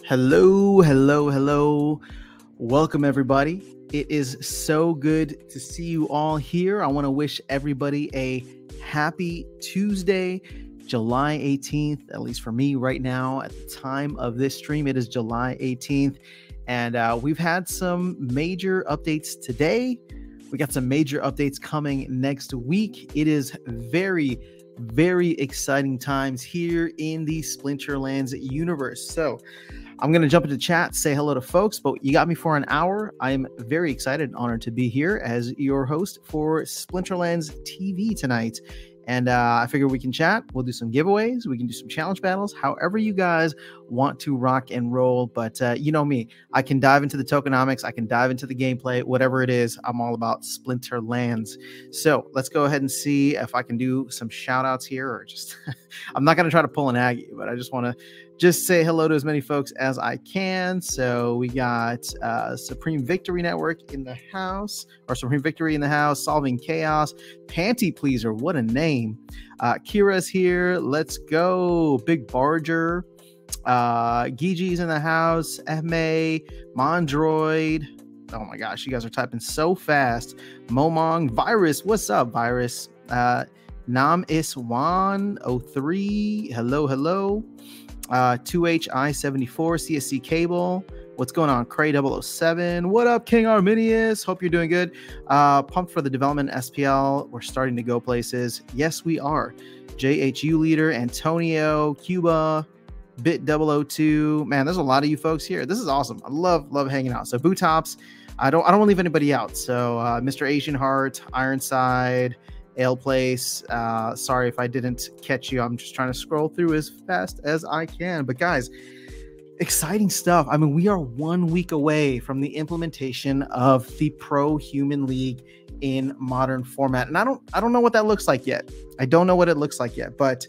Hello, hello, hello. Welcome, everybody. It is so good to see you all here. I want to wish everybody a happy Tuesday, July 18th, at least for me right now. At the time of this stream, it is July 18th. And we've had some major updates today. We got some major updates coming next week. It is very exciting times here in the Splinterlands universe. So I'm going to jump into chat, say hello to folks, but you got me for an hour. I'm very excited and honored to be here as your host for Splinterlands TV tonight. And I figure we can chat. We'll do some giveaways. We can do some challenge battles, however you guys want to rock and roll. But you know me, I can dive into the tokenomics. I can dive into the gameplay, whatever it is. I'm all about Splinterlands. So let's go ahead and see if I can do some shout outs here, or just, I'm not going to try to pull an Aggie, but I just want to just say hello to as many folks as I can. So we got Supreme Victory Network in the house, or Supreme Victory in the house, Solving Chaos, Panty Pleaser, what a name. Kira's here, let's go. Big Barger, Gigi's in the house, Ehme, Mondroid. Oh my gosh, you guys are typing so fast. Momong, Virus, what's up, Virus? Nam Iswan 03, hello. 2HI74, CSC Cable. What's going on? Cray 007. What up, King Arminius? Hope you're doing good. Pumped for the development SPL. We're starting to go places. Yes, we are. JHU leader, Antonio, Cuba, Bit 002. Man, there's a lot of you folks here. This is awesome. I love hanging out. So Boot Tops. I don't want to leave anybody out. So Mr. Asian Heart, Ironside, Ale Place, sorry if I didn't catch you. I'm just trying to scroll through as fast as I can. But guys, exciting stuff. I mean, we are 1 week away from the implementation of the Pro Human League in modern format, and I don't know what that looks like yet. I don't know what it looks like yet, but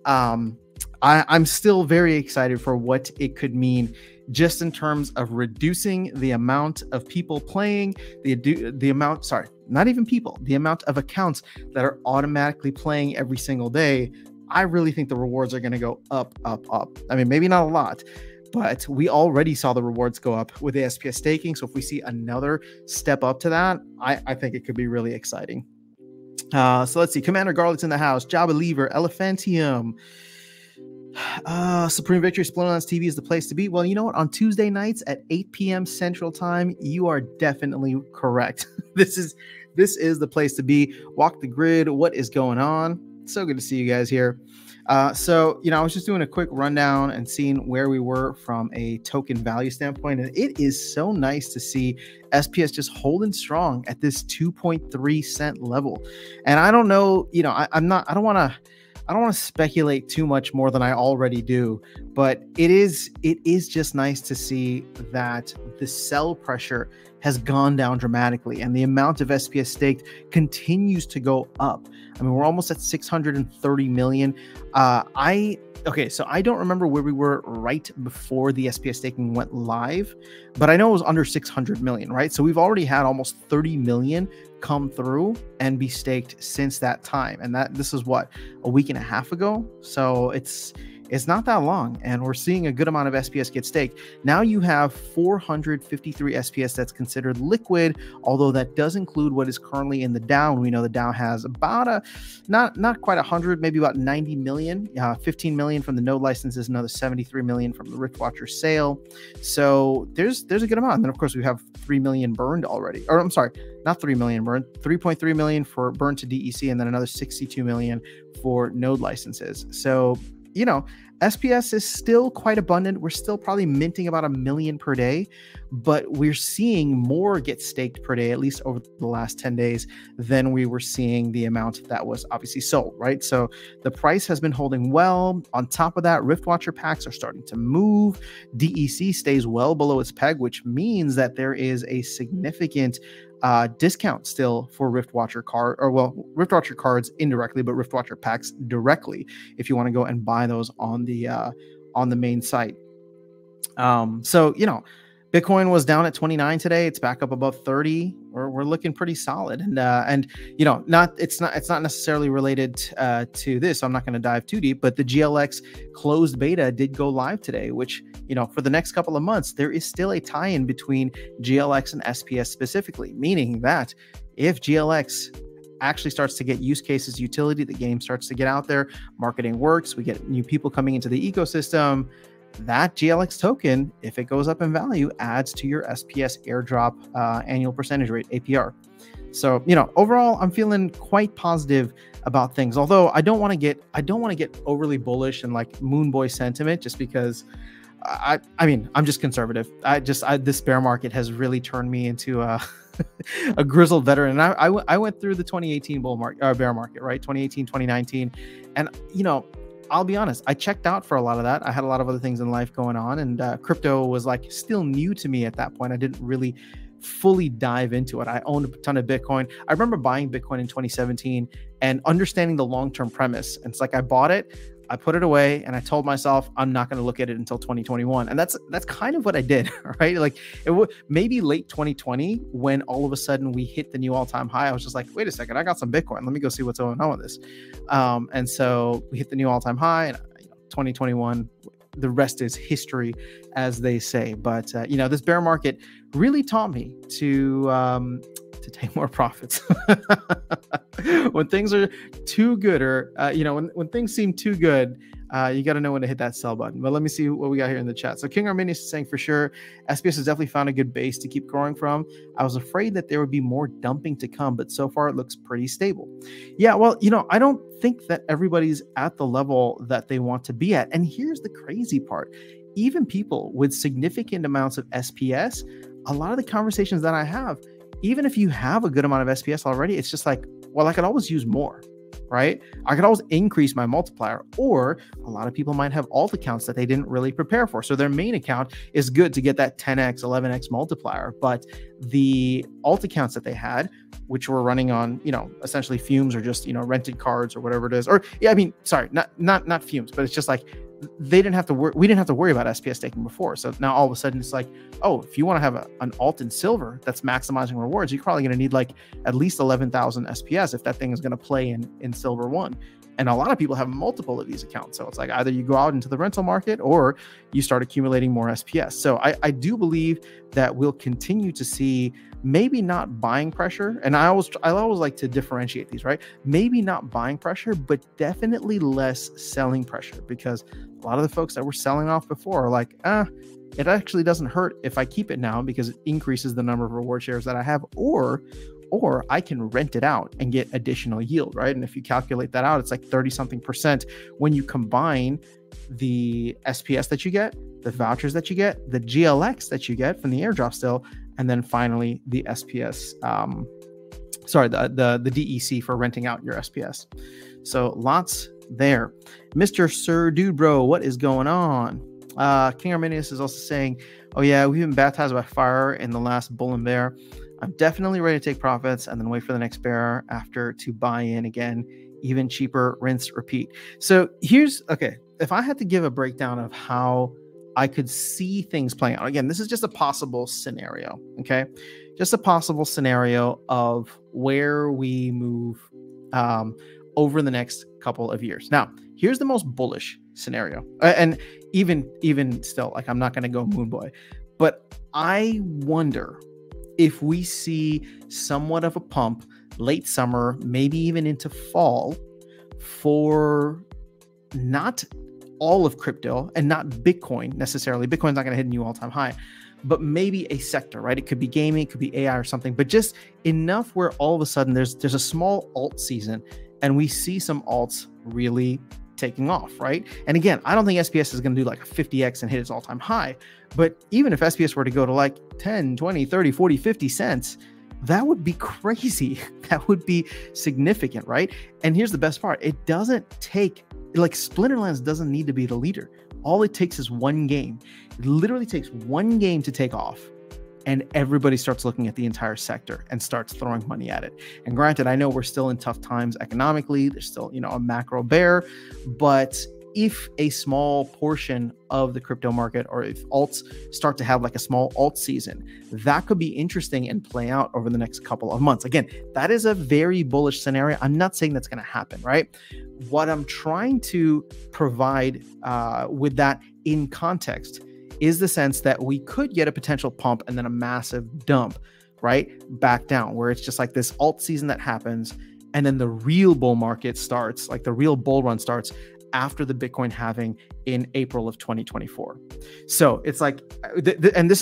I'm still very excited for what it could mean, just in terms of reducing the amount of people playing, the amount, sorry, not even people, the amount of accounts that are automatically playing every single day. I really think the rewards are going to go up. I mean, maybe not a lot, but we already saw the rewards go up with the SPS staking. So if we see another step up to that, I think it could be really exciting. So let's see. Commander Garlic's in the house. Jabba Lever, Elephantium. Supreme Victory, Splinterlands TV is the place to be. Well, you know what? On Tuesday nights at 8 p.m. Central Time, you are definitely correct. This is the place to be. Walk the grid. What is going on? So good to see you guys here. So, I was just doing a quick rundown and seeing where we were from a token value standpoint, and it is so nice to see SPS just holding strong at this 2.3 cent level. And I don't know, I don't want to speculate too much more than I already do, but it is just nice to see that the sell pressure has gone down dramatically and the amount of SPS staked continues to go up. I mean, we're almost at 630 million. So I don't remember where we were right before the SPS staking went live, but I know it was under 600 million, right? So we've already had almost 30 million come through and be staked since that time. And this is what, a week and a half ago. So it's not that long, and we're seeing a good amount of SPS get staked. Now you have 453 SPS that's considered liquid, although that does include what is currently in the DAO. And we know the DAO has about not quite 100, maybe about 90 million, 15 million from the node licenses, another 73 million from the Riftwatcher sale. So there's a good amount. And then of course we have 3 million burned already, or I'm sorry, not 3 million burned, 3.3 million for burned to DEC, and then another 62 million for node licenses. So, SPS is still quite abundant. We're still probably minting about 1 million per day, but we're seeing more get staked per day, at least over the last 10 days, than we were seeing the amount that was obviously sold, right? So the price has been holding well. On top of that, Riftwatcher packs are starting to move. DEC stays well below its peg, which means that there is a significant discount still for Riftwatcher Riftwatcher cards indirectly, but Riftwatcher packs directly if you want to go and buy those on the main site. Bitcoin was down at 29 today. It's back up above 30. We're looking pretty solid, and you know, it's not necessarily related to this. So I'm not going to dive too deep, but the GLX closed beta did go live today, which, you know, for the next couple of months there is still a tie-in between GLX and SPS specifically, meaning that if GLX actually starts to get use cases, utility, the game starts to get out there, marketing works, we get new people coming into the ecosystem, that GLX token, if it goes up in value, adds to your SPS airdrop annual percentage rate, APR. So, you know, overall, I'm feeling quite positive about things. Although I don't want to get overly bullish and like moon boy sentiment, just because I mean, I'm just conservative. This bear market has really turned me into a grizzled veteran. And I went through the 2018 bear market, right? 2018, 2019. And, you know, I'll be honest, I checked out for a lot of that. I had a lot of other things in life going on, and crypto was like still new to me at that point. I didn't really fully dive into it. I owned a ton of Bitcoin. I remember buying Bitcoin in 2017 and understanding the long-term premise. And it's like I bought it, I put it away, and I told myself I'm not going to look at it until 2021. And that's kind of what I did, right? Like maybe late 2020 when all of a sudden we hit the new all-time high. I was just like, wait a second, I got some Bitcoin. Let me go see what's going on with this. And so we hit the new all-time high, and 2021, the rest is history, as they say. But you know, this bear market really taught me to take more profits. When things are too good, or you know, when things seem too good, you got to know when to hit that sell button. But let me see what we got here in the chat. So King Arminius is saying, for sure, SPS has definitely found a good base to keep growing from. I was afraid that there would be more dumping to come, but so far it looks pretty stable. Yeah, well, you know, I don't think that everybody's at the level that they want to be at. And here's the crazy part. Even people with significant amounts of SPS, a lot of the conversations that I have, even if you have a good amount of SPS already, it's just like, well, I could always use more, right? I could always increase my multiplier. Or a lot of people might have alt accounts that they didn't really prepare for. So their main account is good to get that 10x, 11x multiplier. But the alt accounts that they had, which were running on, you know, essentially fumes or just, you know, rented cards or whatever it is, or yeah, I mean, sorry, not fumes, but it's just like, we didn't have to worry about SPS staking before. So now all of a sudden it's like, oh, if you want to have an alt in silver that's maximizing rewards, you're probably going to need like at least 11,000 SPS if that thing is going to play in silver one. And a lot of people have multiple of these accounts. So it's like either you go out into the rental market or you start accumulating more SPS. So I do believe that we'll continue to see maybe not buying pressure. And I always like to differentiate these, right? Maybe not buying pressure, but definitely less selling pressure, because a lot of the folks that were selling off before are like, it actually doesn't hurt if I keep it now because it increases the number of reward shares that I have, or I can rent it out and get additional yield, right? And if you calculate that out, it's like 30-something% when you combine the SPS that you get, the vouchers that you get, the GLX that you get from the airdrop still, and then finally the SPS, the DEC for renting out your SPS. So lots there. Mr. Sir Dude Bro, what is going on? King Arminius is also saying, oh yeah, we've been baptized by fire in the last bull and bear. I'm definitely ready to take profits and then wait for the next bear after to buy in again, even cheaper, rinse, repeat. So okay, if I had to give a breakdown of how I could see things playing out, again, this is just a possible scenario, okay? Just a possible scenario of where we move over the next couple of years. Now, here's the most bullish scenario. And even still, like, I'm not going to go moon boy, but I wonder if we see somewhat of a pump late summer, maybe even into fall, for not all of crypto and not Bitcoin necessarily. Bitcoin's not going to hit a new all-time high, but maybe a sector, right? It could be gaming, it could be AI or something, but just enough where all of a sudden there's a small alt season and we see some alts really taking off, right? And again, I don't think SPS is going to do like a 50x and hit its all-time high, but even if SPS were to go to like 10, 20, 30, 40, 50 cents, that would be crazy. That would be significant, right? And here's the best part. It doesn't take, like, Splinterlands doesn't need to be the leader. All it takes is one game. It literally takes one game to take off, and everybody starts looking at the entire sector and starts throwing money at it. And granted, I know we're still in tough times economically. There's still, a macro bear, but if a small portion of the crypto market, or if alts start to have like a small alt season, that could be interesting and play out over the next couple of months. Again, that is a very bullish scenario. I'm not saying that's going to happen, right? What I'm trying to provide with that in context is the sense that we could get a potential pump and then a massive dump, right? Back down, where it's just like this alt season that happens. And then the real bull market starts, like the real bull run starts after the Bitcoin halving in April of 2024. So it's like, and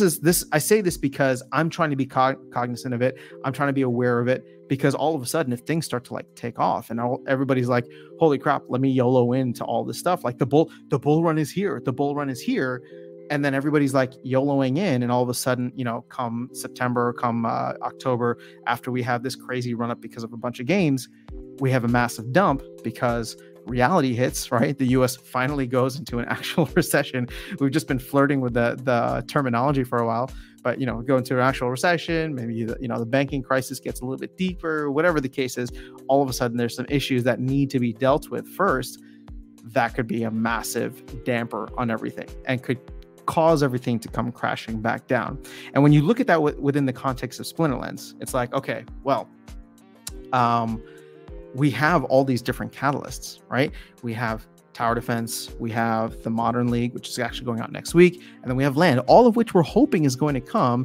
I say this because I'm trying to be cognizant of it. I'm trying to be aware of it, because all of a sudden, if things start to like take off and everybody's like, holy crap, let me YOLO into all this stuff. Like the bull run is here. The bull run is here. And then everybody's like YOLOing in, and all of a sudden, come September, come October, after we have this crazy run up because of a bunch of games, we have a massive dump because reality hits, right? The US finally goes into an actual recession. We've just been flirting with the terminology for a while, but go into an actual recession, maybe the banking crisis gets a little bit deeper, whatever the case is, all of a sudden there's some issues that need to be dealt with first. That could be a massive damper on everything and could cause everything to come crashing back down. And when you look at that within the context of Splinterlands, it's like, okay, well, we have all these different catalysts, right? We have Tower Defense, we have the Modern League, which is actually going out next week, and then we have Land, all of which we're hoping is going to come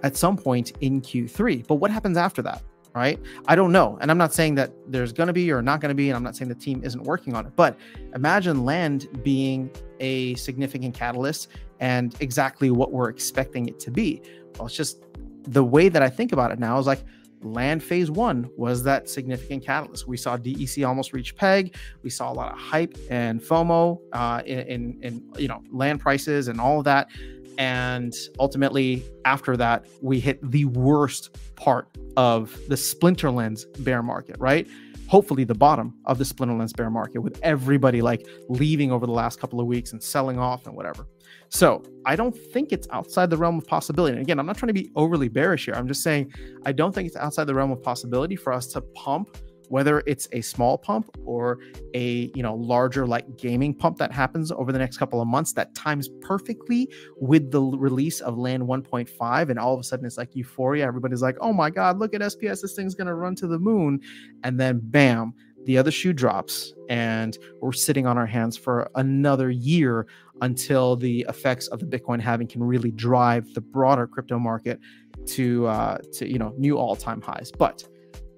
at some point in Q3. But what happens after that, right? I don't know. And I'm not saying that there's going to be or not going to be, and I'm not saying the team isn't working on it, but imagine Land being a significant catalyst and exactly what we're expecting it to be. Well, it's just the way that I think about it now is like, Land phase 1 was that significant catalyst. We saw DEC almost reach peg. We saw a lot of hype and FOMO in land prices and all of that. And ultimately, after that, we hit the worst part of the Splinterlands bear market, right? Hopefully the bottom of the Splinterlands bear market, with everybody like leaving over the last couple of weeks and selling off and whatever. So I don't think it's outside the realm of possibility. And again, I'm not trying to be overly bearish here. I'm just saying I don't think it's outside the realm of possibility for us to pump, whether it's a small pump or a larger like gaming pump that happens over the next couple of months that times perfectly with the release of Land 1.5. And all of a sudden it's like euphoria. Everybody's like, oh my God, look at SPS. This thing's going to run to the moon. And then bam, the other shoe drops and we're sitting on our hands for another year until the effects of the Bitcoin halving can really drive the broader crypto market to new all-time highs. But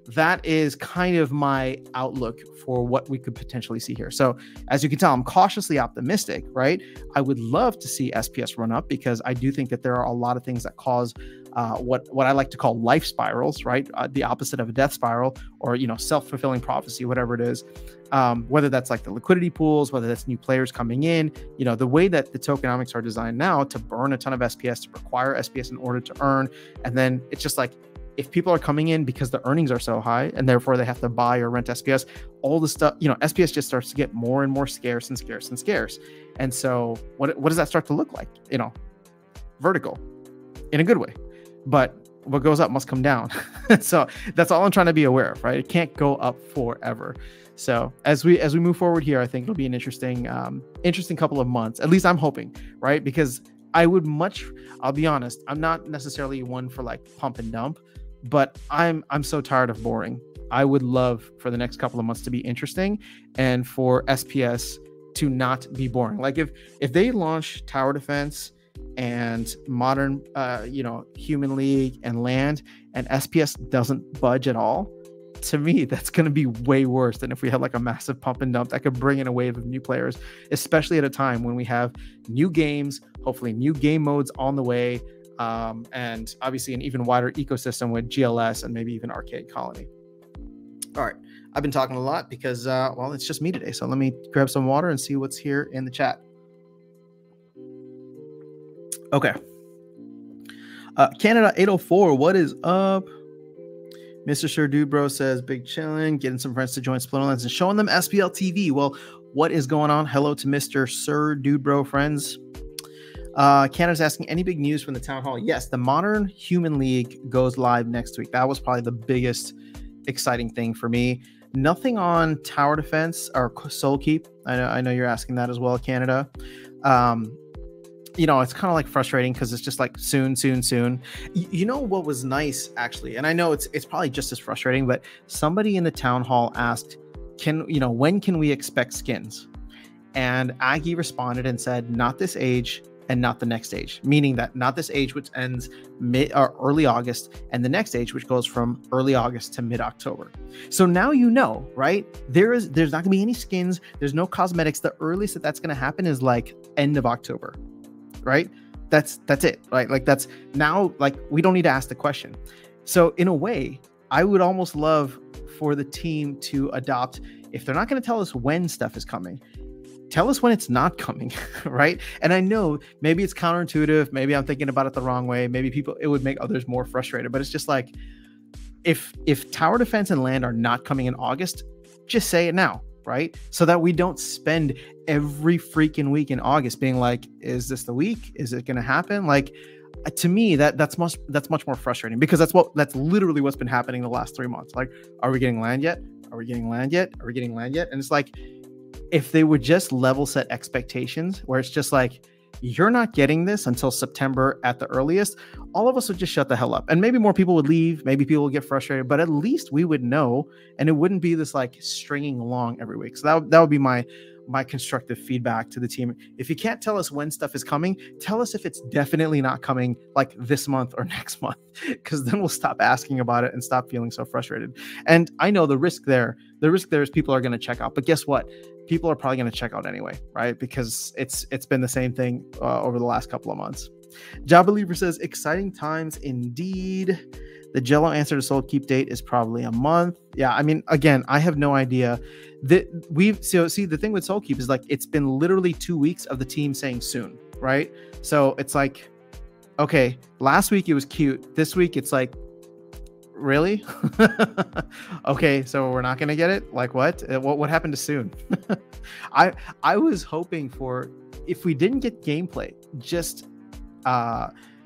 that is kind of my outlook for what we could potentially see here. So as you can tell, I'm cautiously optimistic, right? I would love to see SPS run up because I do think that there are a lot of things that cause what I like to call life spirals, right? The opposite of a death spiral, or self-fulfilling prophecy, whatever it is. Whether that's like the liquidity pools, whether that's new players coming in, the way that the tokenomics are designed now to burn a ton of SPS, to require SPS in order to earn, and then it's just like, if people are coming in because the earnings are so high and therefore they have to buy or rent SPS, all the stuff, SPS just starts to get more and more scarce and scarce and scarce. And so what does that start to look like? Vertical in a good way. But what goes up must come down. So that's all I'm trying to be aware of, right? It can't go up forever. So as we move forward here, I think it'll be an interesting couple of months. At least I'm hoping, right? Because I'll be honest, I'm not necessarily one for like pump and dump, but I'm so tired of boring. I would love for the next couple of months to be interesting and for SPS to not be boring. Like if they launch Tower Defense and Modern, Human League and Land, and SPS doesn't budge at all, to me, that's going to be way worse than if we had like a massive pump and dump that could bring in a wave of new players, especially at a time when we have new games, hopefully new game modes on the way, and obviously an even wider ecosystem with GLS and maybe even Arcade Colony. All right. I've been talking a lot because, it's just me today. So let me grab some water and see what's here in the chat. Okay. Canada 804, what is up? Mr. Sir Dude Bro says, big chillin', getting some friends to join Splinterlands and showing them SPL TV. Well, what is going on? Hello to Mr. Sir Dude Bro friends. Canada's asking, any big news from the town hall? Yes, the Modern Human League goes live next week. That was probably the biggest exciting thing for me. Nothing on Tower Defense or Soul Keep I know you're asking that as well, Canada. Um, it's kind of like frustrating because it's just like soon, soon, soon. You know what was nice actually, and I know it's probably just as frustrating, but somebody in the town hall asked, when can we expect skins? And Aggie responded and said, not this age and not the next age, meaning that not this age, which ends mid or early August, and the next age, which goes from early August to mid-October. So now right? There's not gonna be any skins. There's no cosmetics. The earliest that's gonna happen is like end of October, right? That's it, right? Like that's now, like we don't need to ask the question. So in a way, I would almost love for the team to adopt, if they're not going to tell us when stuff is coming, tell us when it's not coming, right? And I know maybe it's counterintuitive. Maybe I'm thinking about it the wrong way. Maybe it would make others more frustrated, but it's just like, if tower defense and land are not coming in August, just say it now, right? So that we don't spend every freaking week in August being like, is this the week? Is it going to happen? Like, to me, that's much more frustrating, because that's literally what's been happening the last 3 months. Like, are we getting land yet? Are we getting land yet? Are we getting land yet? And it's like, if they would just level set expectations, where it's just like, you're not getting this until September at the earliest, all of us would just shut the hell up. And maybe more people would leave. Maybe people would get frustrated, but at least we would know, and it wouldn't be this like stringing along every week. So that would be my constructive feedback to the team. If you can't tell us when stuff is coming, tell us if it's definitely not coming like this month or next month, because then we'll stop asking about it and stop feeling so frustrated. And I know the risk there is people are going to check out, but guess what? People are probably going to check out anyway, right? Because it's been the same thing over the last couple of months. Job Believer says, exciting times indeed. The Jello answer to Soul Keep date is probably a month. Yeah, I mean, again, I have no idea. The thing with Soul Keep is like, it's been literally 2 weeks of the team saying soon, right? So it's like, okay, last week it was cute. This week it's like, really? Okay, so we're not gonna get it? Like what happened to soon? I was hoping for, if we didn't get gameplay, just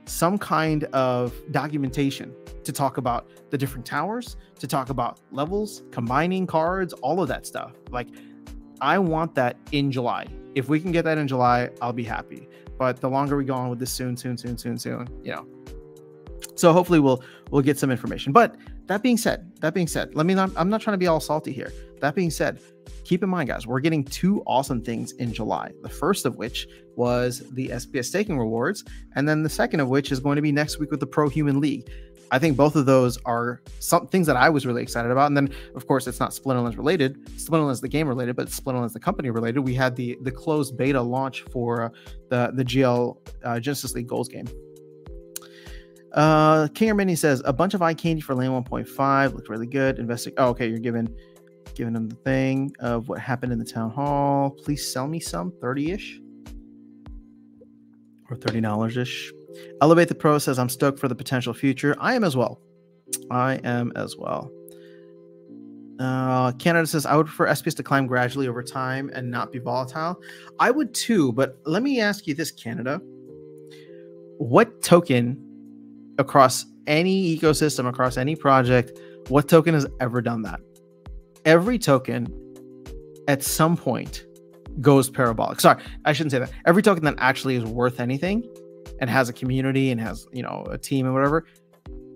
some kind of documentation to talk about the different towers, to talk about levels, combining cards, all of that stuff. Like, I want that in July. If we can get that in July, I'll be happy. But the longer we go on with this soon, so hopefully we'll get some information. But that being said, I'm not trying to be all salty here. That being said, keep in mind, guys, we're getting 2 awesome things in July. The first of which was the SPS staking rewards, and then the second of which is going to be next week with the Pro Human League. I think both of those are some things that I was really excited about. And then, of course, it's not Splinterlands related. Splinterlands the game related, but Splinterlands the company related. We had the closed beta launch for the GL Genesis League Goals game. King Armini says, a bunch of eye candy for lane 1.5 looked really good. Okay, you're giving them the thing of what happened in the town hall. Please sell me some, 30-ish or $30-ish. Elevate the Pro says, I'm stoked for the potential future. I am as well. Canada says, I would prefer SPS to climb gradually over time and not be volatile. I would too, but let me ask you this, Canada. What token across any ecosystem, across any project, what token has ever done that? Every token at some point goes parabolic. Sorry, I shouldn't say that. Every token that actually is worth anything and has a community and has, a team and whatever,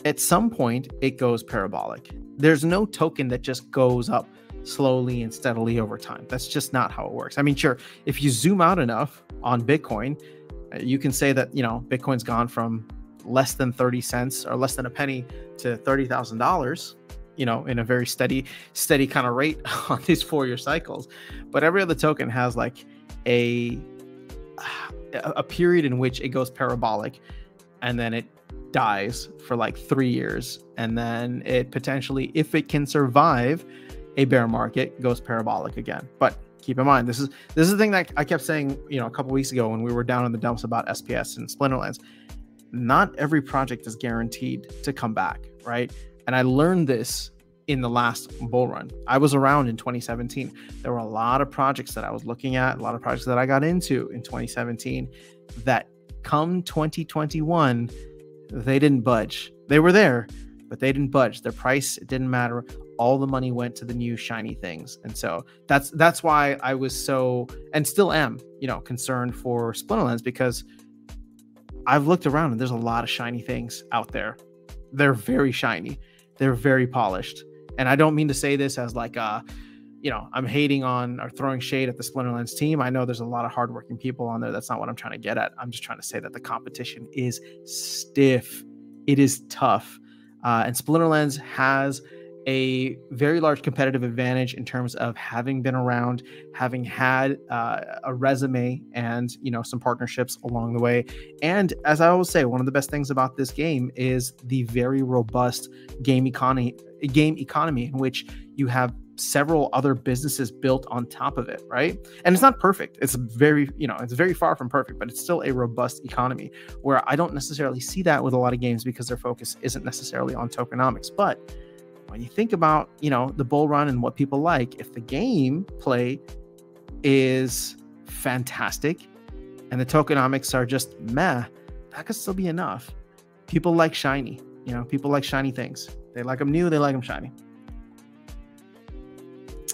at some point it goes parabolic. There's no token that just goes up slowly and steadily over time. That's just not how it works. I mean, sure, if you zoom out enough on Bitcoin, you can say that, Bitcoin's gone from less than 30 cents or less than a penny to $30,000, in a very steady kind of rate on these 4-year cycles. But every other token has like a period in which it goes parabolic, and then it dies for like 3 years, and then it potentially, if it can survive a bear market, goes parabolic again. But keep in mind, this is the thing that I kept saying, a couple weeks ago when we were down in the dumps about SPS and Splinterlands. Not every project is guaranteed to come back, right? And I learned this in the last bull run. I was around in 2017. There were a lot of projects that I was looking at, a lot of projects that I got into in 2017 that come 2021, they didn't budge. They were there, but they didn't budge. Their price, it didn't matter. all the money went to the new shiny things. And so that's why I was so, and still am, concerned for Splinterlands, because I've looked around and there's a lot of shiny things out there. They're very shiny. They're very polished. And I don't mean to say this as like I'm hating on or throwing shade at the Splinterlands team. I know there's a lot of hardworking people on there. That's not what I'm trying to get at. I'm just trying to say that the competition is stiff. It is tough. And Splinterlands has a very large competitive advantage in terms of having been around, having had a resume and, some partnerships along the way. And as I always say, one of the best things about this game is the very robust game economy in which you have several other businesses built on top of it, right? And it's not perfect. It's very, it's very far from perfect, but it's still a robust economy, where I don't necessarily see that with a lot of games because their focus isn't necessarily on tokenomics. But when you think about, the bull run and what people like, if the game play is fantastic and the tokenomics are just meh, that could still be enough. People like shiny, people like shiny things. They like them new, they like them shiny.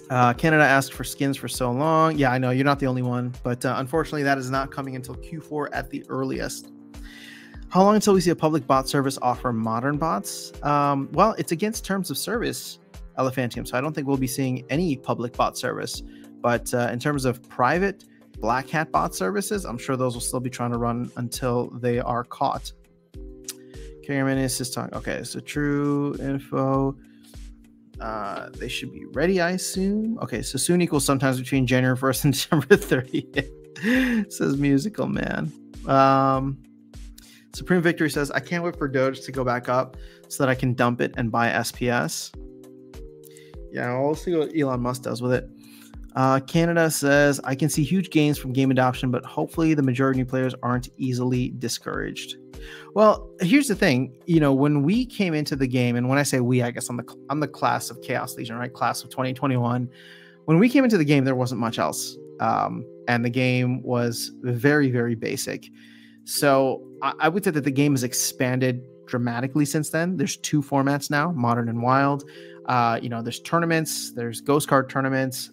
Canada asked for skins for so long. Yeah, I know you're not the only one, but unfortunately that is not coming until Q4 at the earliest. How long until we see a public bot service offer modern bots? Well, it's against terms of service, Elephantium, so I don't think we'll be seeing any public bot service. But in terms of private Black Hat bot services, I'm sure those will still be trying to run until they are caught. Carrier is talking. Okay, so true info. They should be ready, I assume. Okay, so soon equals sometimes between January 1st and December 30th, says Musical Man. Supreme Victory says, I can't wait for Doge to go back up so that I can dump it and buy SPS. Yeah, we'll see what Elon Musk does with it. Canada says, I can see huge gains from game adoption, but hopefully the majority of new players aren't easily discouraged. Well, here's the thing, when we came into the game, and when I say we, I guess I'm the class of Chaos Legion, right? Class of 2021. When we came into the game, there wasn't much else. And the game was very, very basic. So I would say that the game has expanded dramatically since then. There's 2 formats now, Modern and Wild. There's tournaments, there's ghost card tournaments,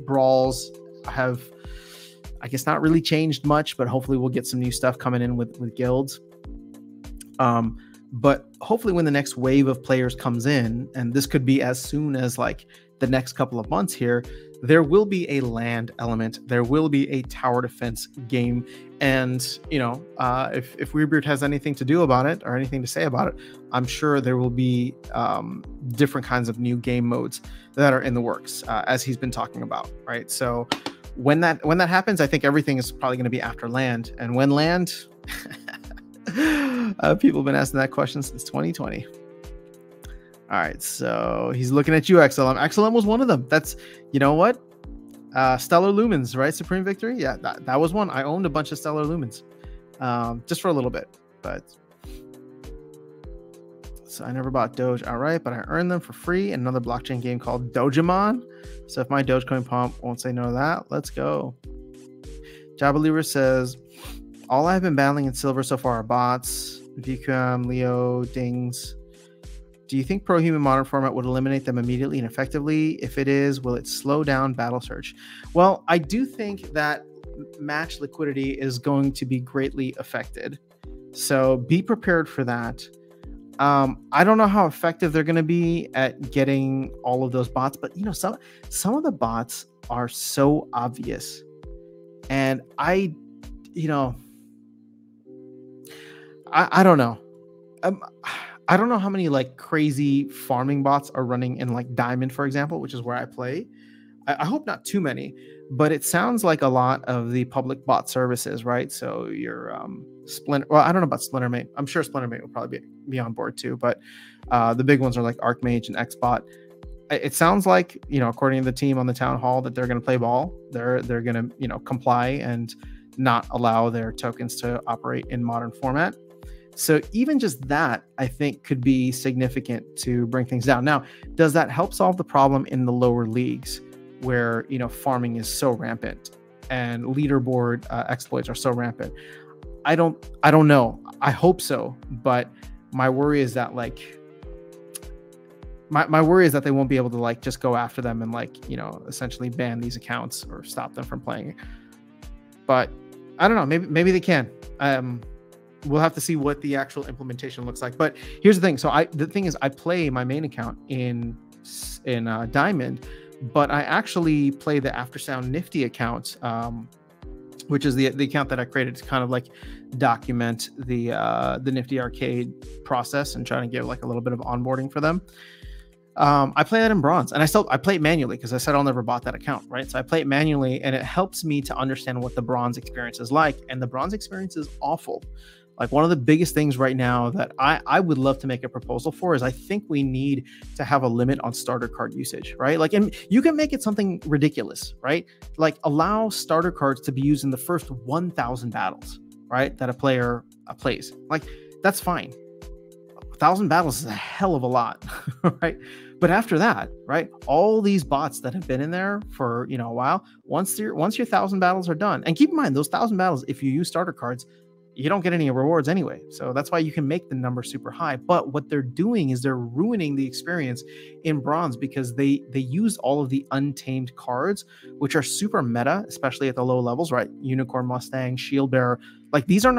brawls have, I guess, not really changed much, but hopefully we'll get some new stuff coming in with guilds. But hopefully when the next wave of players comes in, and this could be as soon as like the next couple of months here, there will be a land element. There will be a tower defense game. And, if Weirbeard has anything to do about it or anything to say about it, I'm sure there will be different kinds of new game modes that are in the works, as he's been talking about, right? So when that happens, I think everything is probably going to be after land. And when land, people have been asking that question since 2020. All right, so he's looking at you, XLM. XLM was one of them. That's, you know what? Stellar Lumens, right? Supreme Victory. Yeah, that was one. I owned a bunch of Stellar Lumens, just for a little bit. But so I never bought Doge outright, but I earned them for free in another blockchain game called Dojamon. So if my Dogecoin pump won't say no to that, let's go. Jabaliver says, all I've been battling in silver so far are bots, VQM, Leo, Dings. Do you think Pro-Human Modern format would eliminate them immediately and effectively? If it is, will it slow down Battle Search? Well, I do think that match liquidity is going to be greatly affected. So be prepared for that. I don't know how effective they're going to be at getting all of those bots, but some of the bots are so obvious. And I don't know. I don't know how many like crazy farming bots are running in like Diamond, for example, which is where I play. I hope not too many, but it sounds like a lot of the public bot services, right? So your Splinter, well, I don't know about Splintermate. I'm sure Splintermate will probably be on board too, but the big ones are like Archmage and Xbot. It sounds like, according to the team on the town hall, that they're going to play ball. They're going to, comply and not allow their tokens to operate in modern format. So even just that, I think, could be significant to bring things down. Now, does that help solve the problem in the lower leagues where, farming is so rampant and leaderboard exploits are so rampant? I don't know. I hope so. But my worry is that, like, my worry is that they won't be able to like just go after them and like, you know, essentially ban these accounts or stop them from playing. But I don't know, maybe they can. We'll have to see what the actual implementation looks like. But here's the thing. So the thing is, I play my main account in Diamond, but I actually play the Aftersound Nifty account, which is the account that I created to kind of like document the Nifty Arcade process and trying to give like a little bit of onboarding for them. I play that in bronze, and I play it manually because I said I'll never bought that account, right? So I play it manually, and it helps me to understand what the bronze experience is like. And the bronze experience is awful. Like, one of the biggest things right now that I would love to make a proposal for is I think we need to have a limit on starter card usage, right? Like, and you can make it something ridiculous, right? Like, allow starter cards to be used in the first 1,000 battles, right? That a player plays. Like, that's fine. 1,000 battles is a hell of a lot, right? But after that, right, all these bots that have been in there for, you know, a while, once your 1,000 battles are done, and keep in mind those 1,000 battles, if you use starter cards, you don't get any rewards anyway. So that's why you can make the number super high. But what they're doing is they're ruining the experience in bronze because they use all of the untamed cards, which are super meta, especially at the low levels, right? Unicorn Mustang, Shield Bearer. Like, these are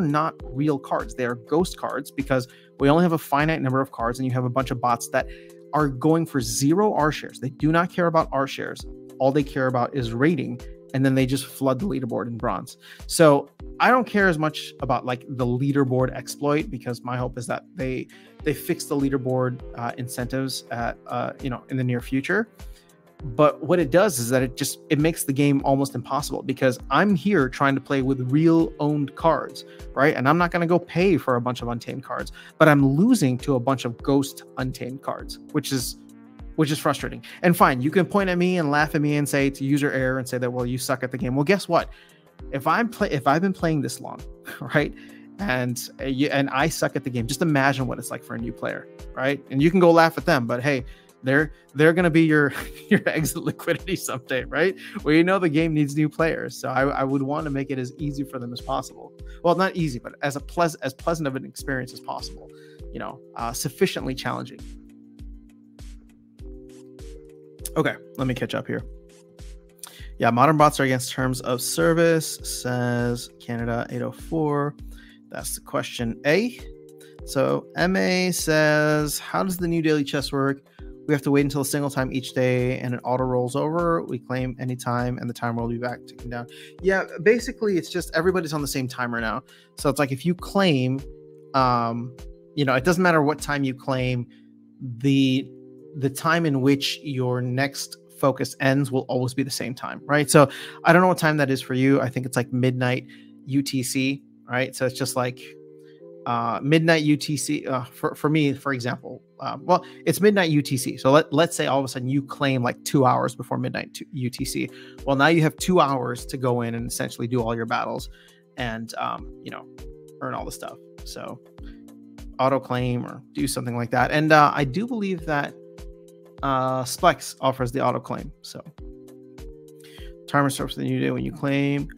not real cards. They are ghost cards because we only have a finite number of cards, and you have a bunch of bots that are going for 0 R shares. They do not care about R shares. All they care about is rating, and then they just flood the leaderboard in bronze. So I don't care as much about like the leaderboard exploit, because my hope is that they fix the leaderboard incentives at in the near future. But what it does is that it makes the game almost impossible, because I'm here trying to play with real owned cards, right? And I'm not going to go pay for a bunch of untamed cards, but I'm losing to a bunch of ghost untamed cards, which is frustrating. And fine, you can point at me and laugh at me and say it's user error and say that, well, you suck at the game. Well, guess what? If I've been playing this long, right, and I suck at the game, just imagine what it's like for a new player, right? And you can go laugh at them, but hey, they're going to be your exit liquidity someday, right? Well, you know the game needs new players, so I would want to make it as easy for them as possible. Well, not easy, but as pleasant of an experience as possible. You know, sufficiently challenging. Okay, let me catch up here. Yeah, modern bots are against terms of service, says Canada 804. That's the question A. So MA says, how does the new daily chest work? We have to wait until a single time each day and it auto rolls over. We claim anytime and the timer will be back ticking down. Yeah, basically it's just everybody's on the same timer now. So it's like if you claim, it doesn't matter what time you claim, the time in which your next focus ends will always be the same time, right? So I don't know what time that is for you. I think it's like midnight UTC, right? So it's just like midnight UTC for me, for example. Well, it's midnight UTC. So let's say all of a sudden you claim like 2 hours before midnight UTC. Well, now you have 2 hours to go in and essentially do all your battles and earn all the stuff. So auto claim or do something like that. And I do believe that Splex offers the auto claim. So timer starts the new day when you claim.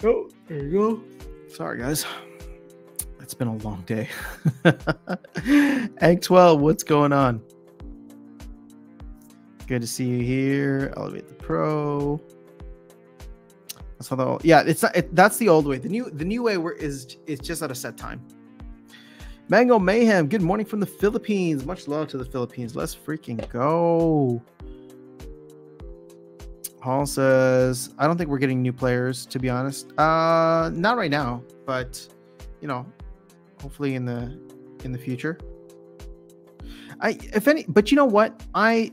Oh, there you go. Sorry, guys. It's been a long day. Egg 12, what's going on? Good to see you here. Elevate the Pro. That's how the old, yeah, it's not, that's the old way. The new way is just at a set time. Mango Mayhem, good morning from the Philippines. Much love to the Philippines. Let's freaking go. Paul says, I don't think we're getting new players, to be honest. Not right now, but hopefully in the future. But you know what? I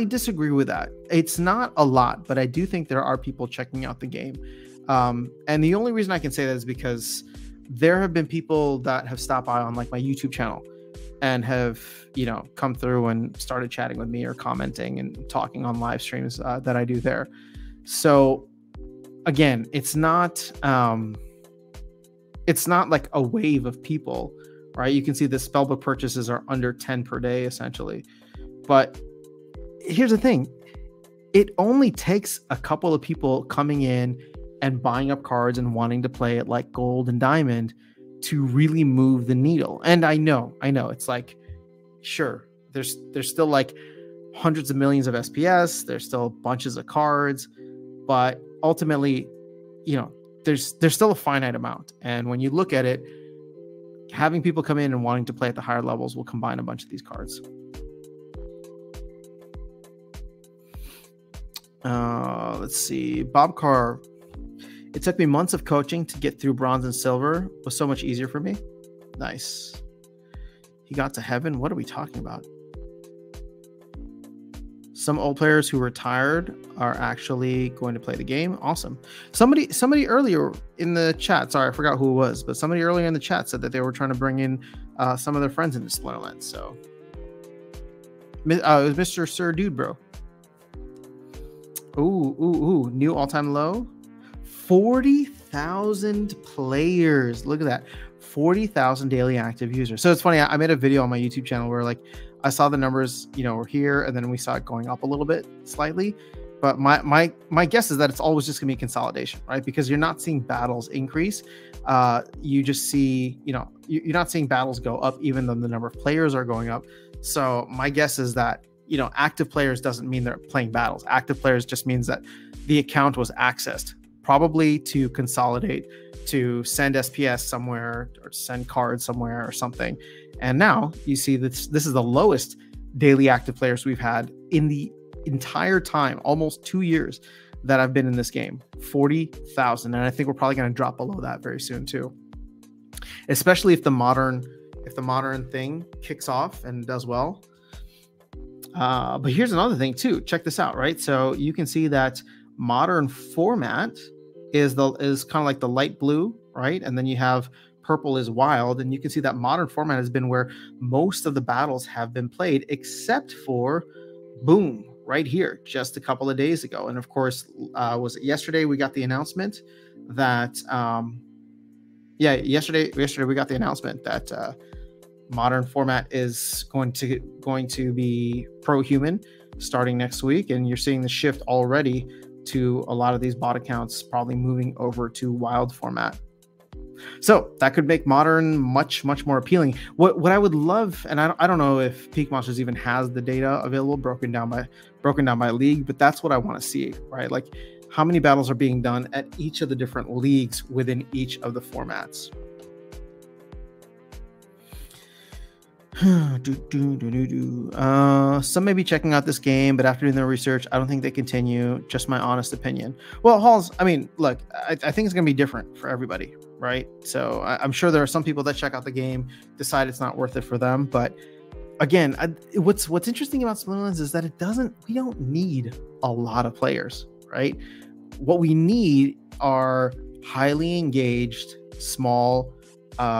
disagree with that. It's not a lot, but I do think there are people checking out the game. And the only reason I can say that is because there have been people that have stopped by on like my YouTube channel and have, come through and started chatting with me or commenting and talking on live streams that I do there. So again, it's not like a wave of people, right? You can see the spellbook purchases are under 10 per day, essentially. But here's the thing. It only takes a couple of people coming in and buying up cards and wanting to play it like gold and diamond to really move the needle. And I know it's like, sure, there's still like hundreds of millions of SPS. There's still bunches of cards, but ultimately, you know, there's still a finite amount. And when you look at it, having people come in and wanting to play at the higher levels will combine a bunch of these cards. Let's see. Bob Carr. It took me months of coaching to get through bronze and silver. It was so much easier for me. Nice. He got to heaven. What are we talking about? Some old players who retired are actually going to play the game. Awesome. Somebody earlier in the chat, sorry, I forgot who it was, but somebody earlier in the chat said that they were trying to bring in some of their friends into Splinterlands. So it was Mr. Sir Dude Bro. Ooh, new all-time low. 40,000 players. Look at that. 40,000 daily active users. So it's funny, I made a video on my YouTube channel where like I saw the numbers, you know, were here, and then we saw it going up a little bit slightly. But my guess is that it's always just gonna be consolidation, right? Because you're not seeing battles increase. You just see, you know, you're not seeing battles go up even though the number of players are going up. So my guess is that, you know, active players doesn't mean they're playing battles. Active players just means that the account was accessed, probably to consolidate, to send SPS somewhere or send cards somewhere or something. And now you see that this is the lowest daily active players we've had in the entire time, almost 2 years that I've been in this game, 40,000. And I think we're probably going to drop below that very soon too, especially if the modern thing kicks off and does well. But here's another thing too. Check this out, right? So you can see that modern format is kind of like the light blue, right? And then you have purple is wild, and you can see that modern format has been where most of the battles have been played, except for boom, right here, just a couple of days ago. And of course, was it yesterday we got the announcement that yesterday we got the announcement that modern format is going to be pro-human starting next week, and you're seeing the shift already to a lot of these bot accounts probably moving over to wild format. So that could make modern much more appealing. What I would love, and I don't know if Peak Monsters even has the data available broken down by league, but that's what I want to see, right? Like how many battles are being done at each of the different leagues within each of the formats. Some may be checking out this game, but after doing their research, I don't think they continue. Just my honest opinion. Well, Halls, I mean, look, I think it's going to be different for everybody, right? So I'm sure there are some people that check out the game, decide it's not worth it for them. But again, what's interesting about Splinterlands is that we don't need a lot of players, right? What we need are highly engaged, small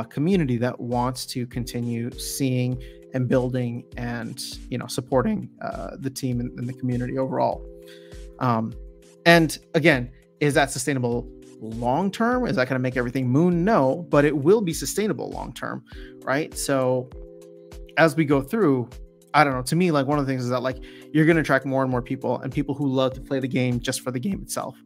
community that wants to continue seeing and building and, you know, supporting the team and the community overall. And again, is that sustainable long term? Is that going to make everything moon? No, but it will be sustainable long term, right? So as we go through, I don't know, to me, like one of the things is that like you're going to attract more and more people, and people who love to play the game just for the game itself,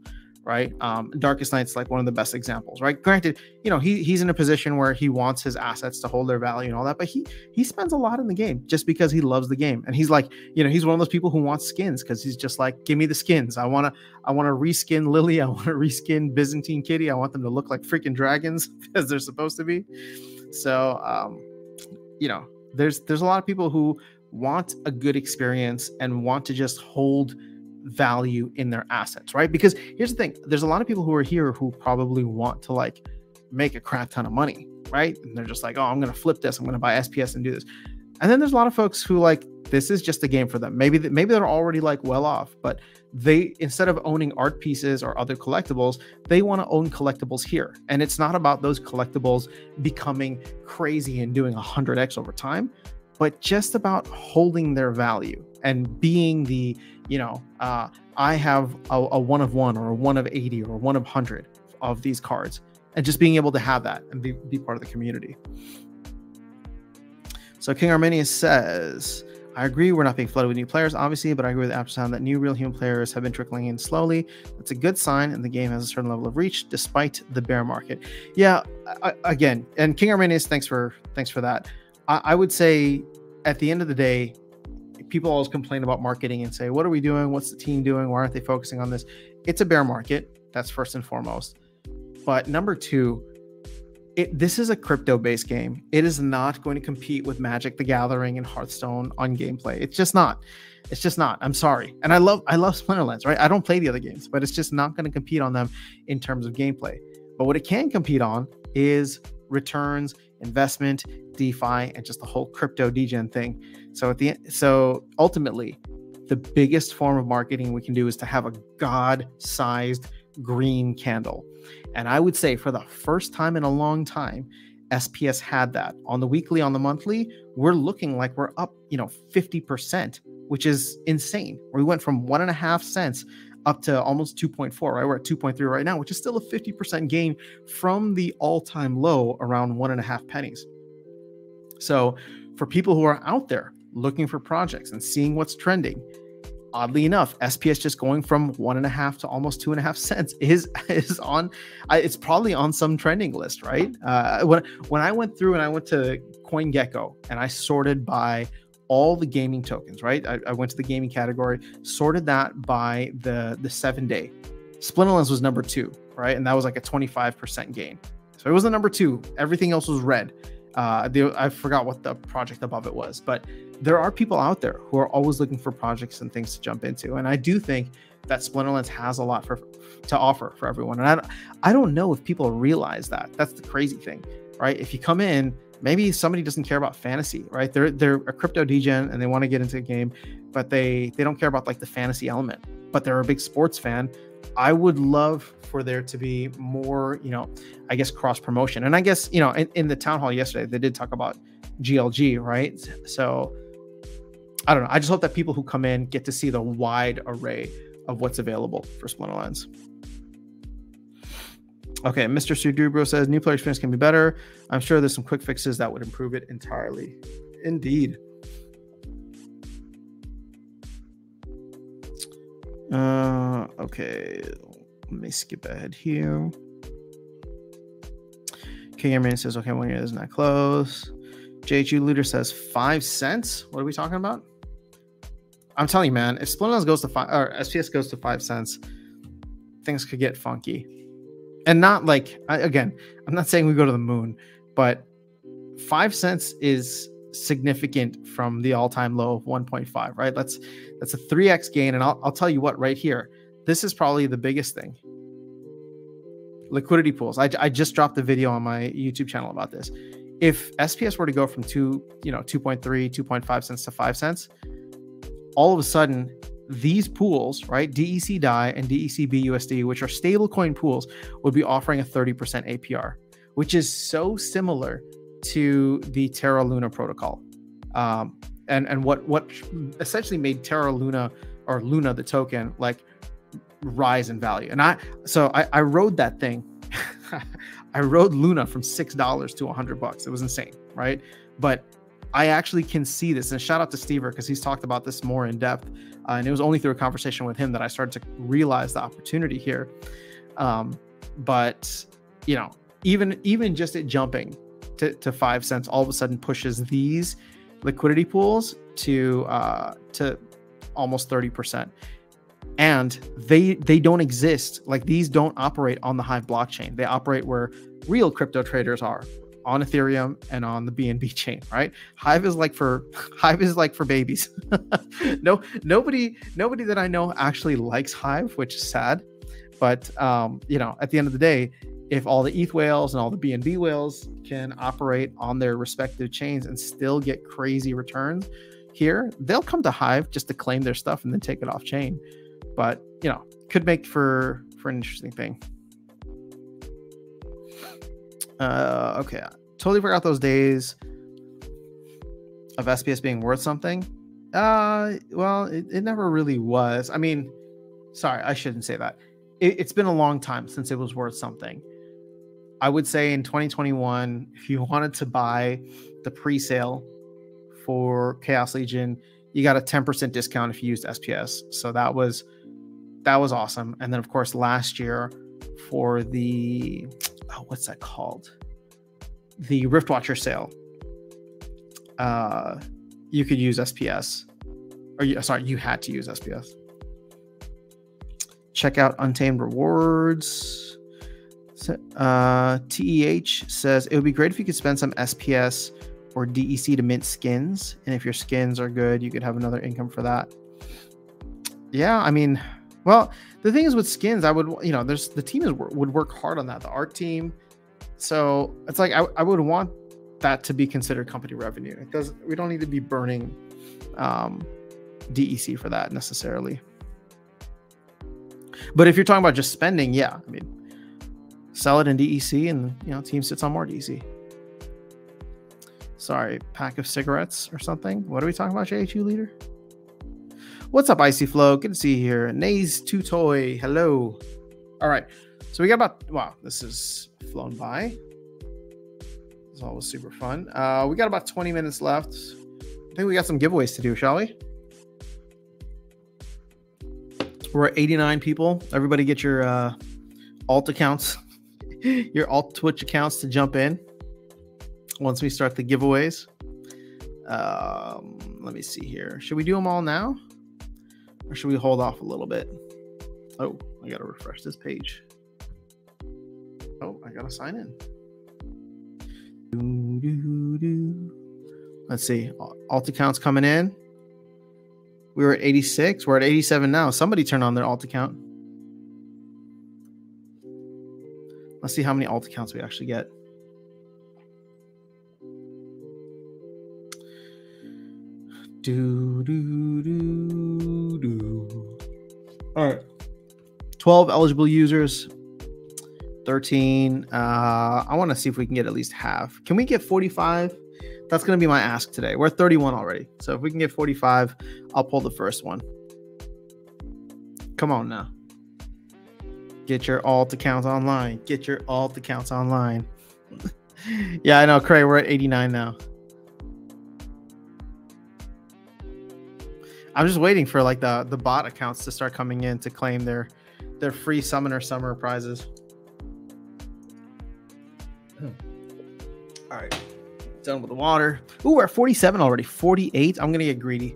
right? Darkest Night's like one of the best examples, right? Granted, you know, he's in a position where he wants his assets to hold their value and all that, but he spends a lot in the game just because he loves the game. And he's like, you know, he's one of those people who wants skins because he's just like, give me the skins. I want to reskin Lily. I want to reskin Byzantine Kitty. I want them to look like freaking dragons as they're supposed to be. So, you know, there's a lot of people who want a good experience and want to just hold value in their assets, right? Because here's the thing, there's a lot of people who are here who probably want to like make a crap ton of money, right? And they're just like, oh, I'm gonna flip this, I'm gonna buy SPS and do this. And then there's a lot of folks who like, this is just a game for them. Maybe they're already like well off, but they, instead of owning art pieces or other collectibles, they want to own collectibles here. And it's not about those collectibles becoming crazy and doing 100x over time, but just about holding their value and being the, you know, I have a 1 of 1 or a 1 of 80 or a 1 of 100 of these cards, and just being able to have that and be part of the community. So King Arminius says, I agree, we're not being flooded with new players, obviously, but I agree with Appersound that new real human players have been trickling in slowly. That's a good sign, and the game has a certain level of reach despite the bear market. Yeah, again, and King Arminius, thanks for that. I would say at the end of the day, people always complain about marketing and say, what are we doing? What's the team doing? Why aren't they focusing on this? It's a bear market. That's first and foremost. But number two, this is a crypto-based game. It is not going to compete with Magic the Gathering and Hearthstone on gameplay. It's just not. It's just not. I'm sorry. And I love Splinterlands, right? I don't play the other games, but it's just not going to compete on them in terms of gameplay. But what it can compete on is returns, investment, DeFi, and just the whole crypto degen thing. So ultimately, the biggest form of marketing we can do is to have a God-sized green candle. And I would say for the first time in a long time, SPS had that. On the weekly, on the monthly, we're looking like we're up, 50%, which is insane. We went from 1.5 cents up to almost 2.4, right? We're at 2.3 right now, which is still a 50% gain from the all-time low around 1.5 pennies. So for people who are out there looking for projects and seeing what's trending, oddly enough, SPS just going from 1.5 to almost 2.5 cents is on. It's probably on some trending list, right? When I went through and I went to CoinGecko and I sorted by all the gaming tokens, right? I went to the gaming category, sorted that by the 7-day. Splinterlands was number 2, right? And that was like a 25% gain. So it was the number 2. Everything else was red. I forgot what the project above it was, but there are people out there who are always looking for projects and things to jump into. And I do think that Splinterlands has a lot to offer for everyone. And I don't know if people realize that. That's the crazy thing, right? If you come in, maybe somebody doesn't care about fantasy, right? They're a crypto degen and they want to get into the game, but they don't care about like the fantasy element, but they're a big sports fan. I would love for there to be more, I guess, cross promotion. And I guess, in the town hall yesterday, they did talk about GLG, right? So I don't know. I just hope that people who come in get to see the wide array of what's available for Splinterlands. Okay, Mr. Sudubro says new player experience can be better. I'm sure there's some quick fixes that would improve it entirely. Indeed. Okay, let me skip ahead here. KMan says, okay, 1 year is not close. JHU Looter says 5 cents. What are we talking about? I'm telling you, man, if Splinterlands goes to 5 or SPS goes to 5 cents, things could get funky. And not like, again, I'm not saying we go to the moon, but 5 cents is significant from the all-time low of 1.5, right? That's a 3x gain. And I'll tell you what, right here, this is probably the biggest thing. Liquidity pools. I just dropped a video on my YouTube channel about this. If SPS were to go from 2.3, 2.5 cents to 5 cents, all of a sudden, these pools, right, DEC DAI and DEC BUSD, which are stablecoin pools, would be offering a 30% APR, which is so similar to the Terra Luna protocol, and what essentially made Terra Luna or Luna the token like rise in value. And I rode that thing. I rode Luna from $6 to $100. It was insane, right? But I actually can see this, and shout out to Stever because he's talked about this more in depth. And it was only through a conversation with him that I started to realize the opportunity here. But even just it jumping to 5 cents, all of a sudden pushes these liquidity pools to almost 30%. And they don't exist. Like, these don't operate on the Hive blockchain. They operate where real crypto traders are, on Ethereum and on the BNB chain, right? Hive is like for babies. Nobody that I know actually likes Hive, which is sad. But at the end of the day, if all the ETH whales and all the BNB whales can operate on their respective chains and still get crazy returns here, they'll come to Hive just to claim their stuff and then take it off chain. But could make for an interesting thing. Okay, totally forgot those days of SPS being worth something. Well, it never really was. I mean, sorry, I shouldn't say that. It's been a long time since it was worth something. I would say in 2021, if you wanted to buy the pre-sale for Chaos Legion, you got a 10% discount if you used SPS. So that was awesome. And then of course last year for the what's that called? The Riftwatcher sale. You could use SPS Or you had to use SPS. Check out Untamed Rewards. TEH says it would be great if you could spend some SPS or DEC to mint skins, and if your skins are good, you could have another income for that. Yeah, I mean, well, the thing is with skins, I would, the team would work hard on that, the art team. So it's like I would want that to be considered company revenue. We don't need to be burning DEC for that necessarily. But if you're talking about just spending, yeah, I mean, sell it in DEC, and team sits on more DEC. Sorry, pack of cigarettes or something. What are we talking about, JHU leader? What's up, Icy Flow? Good to see you here. Nays Two Toy, hello. All right, so we got wow, this has flown by. It's always super fun. We got about 20 minutes left. I think we got some giveaways to do, shall we? We're at 89 people. Everybody get your alt accounts, your alt Twitch accounts to jump in once we start the giveaways. Let me see here. Should we do them all now? Or should we hold off a little bit? Oh, I got to refresh this page. Oh, I got to sign in. Let's see. Alt accounts coming in. We were at 86. We're at 87 now. Somebody turn on their alt account. Let's see how many alt accounts we actually get. All right. 12 eligible users. 13. I want to see if we can get at least half. Can we get 45? That's going to be my ask today. We're at 31 already. So if we can get 45, I'll pull the first one. Come on now. Get your alt accounts online. Get your alt accounts online. Yeah, I know, Craig. We're at 89 now. I'm just waiting for like the bot accounts to start coming in to claim their free Summoner Summer prizes. All right. Done with the water. Ooh, we're at 47 already. 48. I'm going to get greedy.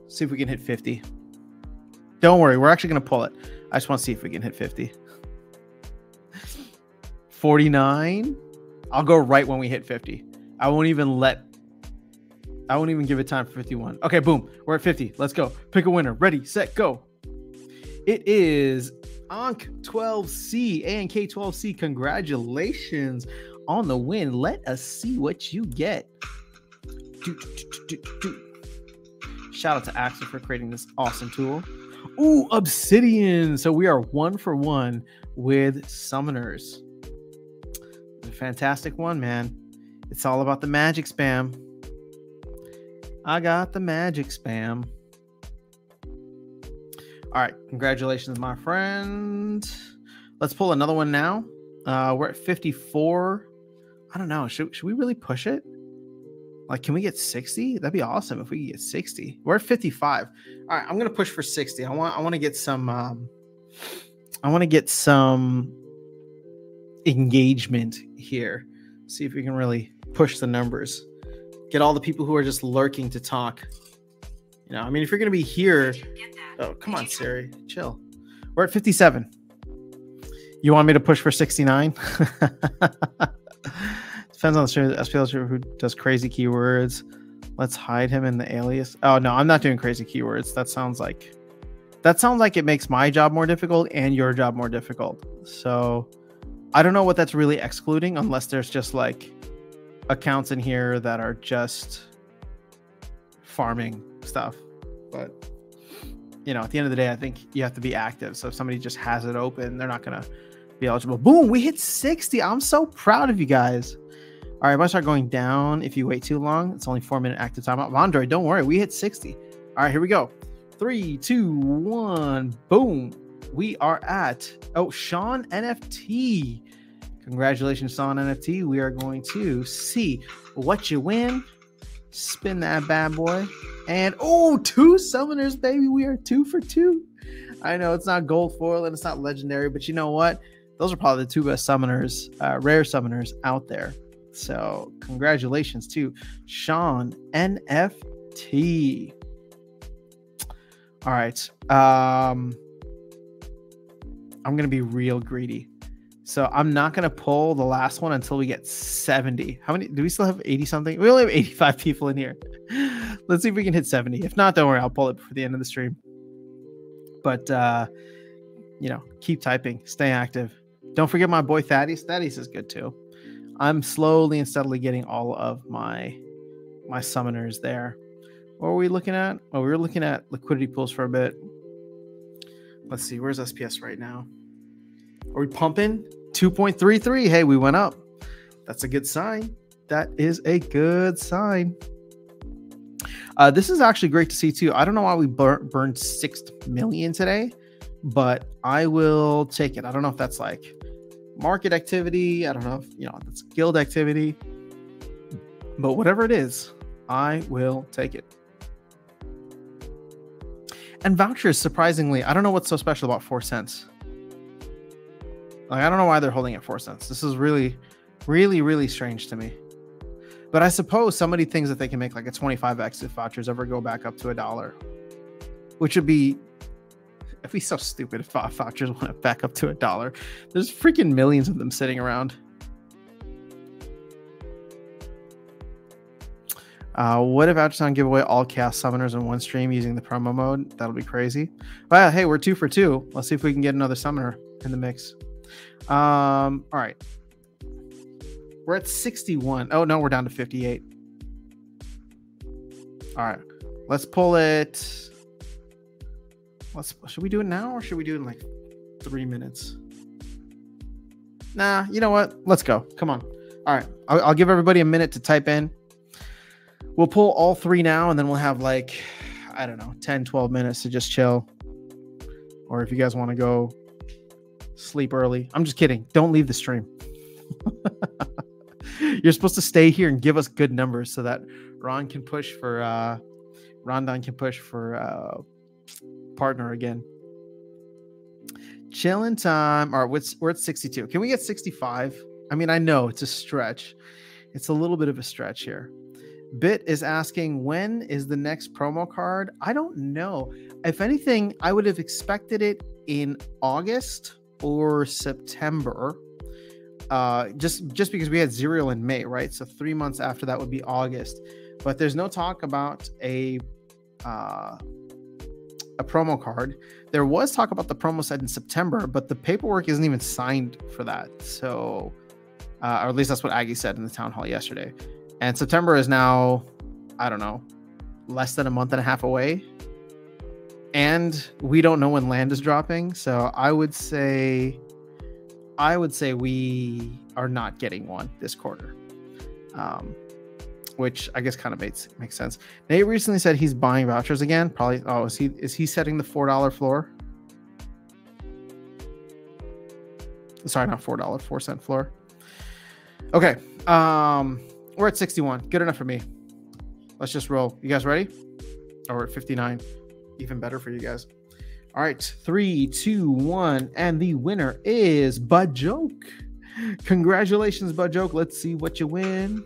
See if we can hit 50. Don't worry. We're actually going to pull it. I just want to see if we can hit 50. 49. I'll go right when we hit 50. I won't even give it time for 51. Okay, boom. We're at 50. Let's go. Pick a winner. Ready, set, go. It is Ankh12C, ANK12C. Congratulations on the win. Let us see what you get. Shout out to Axel for creating this awesome tool. Ooh, Obsidian. So we are 1 for 1 with summoners. A fantastic one, man. It's all about the magic spam. I got the magic spam. All right. Congratulations, my friend. Let's pull another one now. We're at 54. I don't know. Should we really push it? Like, can we get 60? That'd be awesome if we could get 60. We're at 55. All right, I'm gonna push for 60. I want to get some. I want to get some engagement here. See if we can really push the numbers. Get all the people who are just lurking to talk. I mean, if you're gonna be here, oh come on, Siri, chill. We're at 57. You want me to push for 69? Depends on the SPL who does crazy keywords. Let's hide him in the alias. Oh no, I'm not doing crazy keywords. That sounds like it makes my job more difficult and your job more difficult. So I don't know what that's really excluding, unless there's just like accounts in here that are just farming stuff. But at the end of the day, I think you have to be active. So if somebody just has it open, they're not gonna be eligible. Boom, we hit 60. I'm so proud of you guys. All right, I might start going down if you wait too long. It's only 4-minute active timeout. Android, don't worry. We hit 60. All right, here we go. 3, 2, 1. Boom. We are at, Sean NFT. Congratulations, Sean NFT. We are going to see what you win. Spin that bad boy. And, 2 summoners, baby. We are 2 for 2. I know it's not gold foil and it's not legendary, but you know what? Those are probably the 2 best summoners, rare summoners out there. So congratulations to Sean NFT. All right. I'm going to be real greedy. So I'm not going to pull the last one until we get 70. How many do we still have? 80 something? We only have 85 people in here. Let's see if we can hit 70. If not, don't worry, I'll pull it before the end of the stream. But keep typing, stay active. Don't forget my boy Thaddeus. Thaddeus is good too. I'm slowly and steadily getting all of my summoners there. What were we looking at? Oh, we were looking at liquidity pools for a bit. Let's see, where's SPS right now? Are we pumping? 2.33. Hey, we went up. That's a good sign. That is a good sign. This is actually great to see too. I don't know why we burned 6 million today, but I will take it. I don't know if that's like market activity. I don't know if that's guild activity, but whatever it is, I will take it. And vouchers, surprisingly, I don't know what's so special about 4 cents. Like, I don't know why they're holding at 4 cents. This is really, really, really strange to me. But I suppose somebody thinks that they can make like a 25x if vouchers ever go back up to $1, which would be, it'd be so stupid if vouchers went back up to $1. There's freaking millions of them sitting around. What if Vouchersound give away all chaos summoners in one stream using the promo mode? That'll be crazy. But hey, we're 2 for 2. Let's see if we can get another summoner in the mix. All right. We're at 61. Oh, no, we're down to 58. All right. Let's pull it. Should we do it now or should we do it in like 3 minutes? Nah, you know what? Let's go. Come on. All right. I'll give everybody a minute to type in. We'll pull all 3 now, and then we'll have like, I don't know, 10, 12 minutes to just chill. Or if you guys want to go sleep early. I'm just kidding. Don't leave the stream. You're supposed to stay here and give us good numbers so that Rondon can push for partner again. Chilling time. All right, we're at 62. Can we get 65? I mean, I know it's a stretch. It's a little bit of a stretch here. Bit is asking, when is the next promo card? I don't know. If anything, I would have expected it in August or September. Just because we had Zerial in May, right? So 3 months after that would be August. But there's no talk about a promo card. There was talk about the promo set in September, but the paperwork isn't even signed for that. So, or at least that's what Aggie said in the town hall yesterday. And September is now, I don't know, less than a month and a half away. And we don't know when land is dropping. So I would say we are not getting one this quarter. Which I guess kind of makes sense. Nate recently said he's buying vouchers again. Probably. Oh, is he setting the $4 floor? Sorry, not $4, 4 cent floor. Okay. We're at 61. Good enough for me. Let's just roll. You guys ready? Oh, we're at 59. Even better for you guys. All right. 3, 2, 1. And the winner is Bud Joke. Congratulations, Bud Joke. Let's see what you win.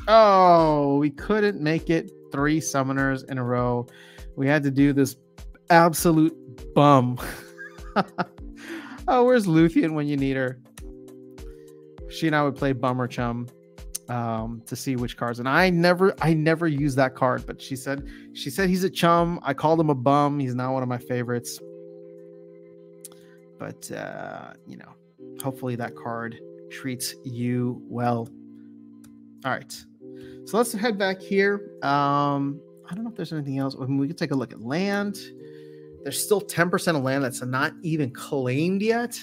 Oh, we couldn't make it 3 summoners in a row. We had to do this absolute bum. Oh, where's Luthien when you need her? She and I would play Bummer Chum to see which cards. And I never use that card, but she said he's a chum. I called him a bum. He's not one of my favorites. But hopefully that card treats you well. All right. So let's head back here. I don't know if there's anything else. I mean, we could take a look at land. There's still 10% of land that's not even claimed yet.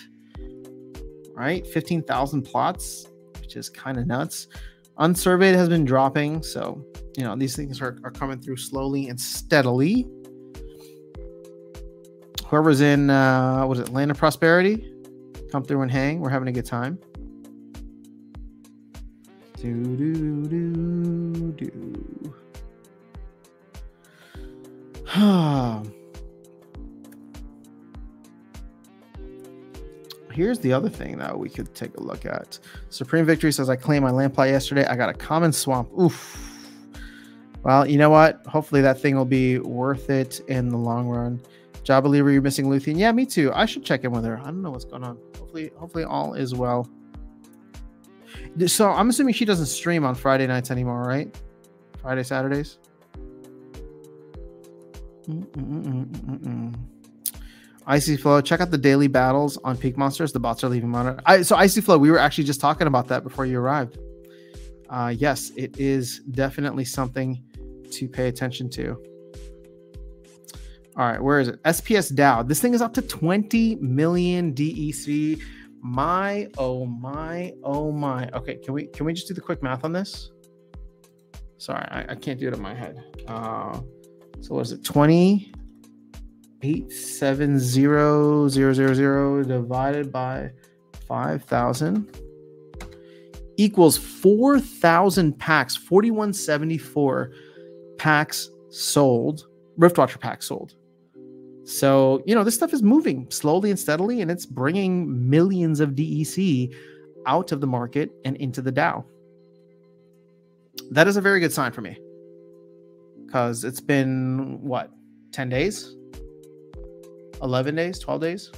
Right? 15,000 plots, which is kind of nuts. Unsurveyed has been dropping. So, these things are coming through slowly and steadily. Whoever's in, Land of Prosperity, come through and hang. We're having a good time. here's the other thing that we could take a look at. Supreme Victory says, I claimed my Lamplight yesterday. I got a common swamp. Oof. Well, you know what? Hopefully that thing will be worth it in the long run. Job believer, you're missing Luthien. Yeah, me too. I should check in with her. I don't know what's going on. Hopefully all is well. So I'm assuming she doesn't stream on Friday nights anymore, right? Friday, Saturdays. Icy Flow, check out the daily battles on Peak Monsters. The bots are leaving monitor. So Icy Flow, we were actually just talking about that before you arrived. Yes, it is definitely something to pay attention to. All right, where is it? SPS DAO. This thing is up to 20 million DEC. My, oh my, oh my. Okay, can we just do the quick math on this? Sorry, I can't do it in my head. So what is it? 28,700,000 divided by 5,000 equals 4,000 packs, 4,174 packs sold, Riftwatcher packs sold. So, this stuff is moving slowly and steadily, and it's bringing millions of DEC out of the market and into the DAO. That is a very good sign for me, because it's been, 10 days? 11 days? 12 days?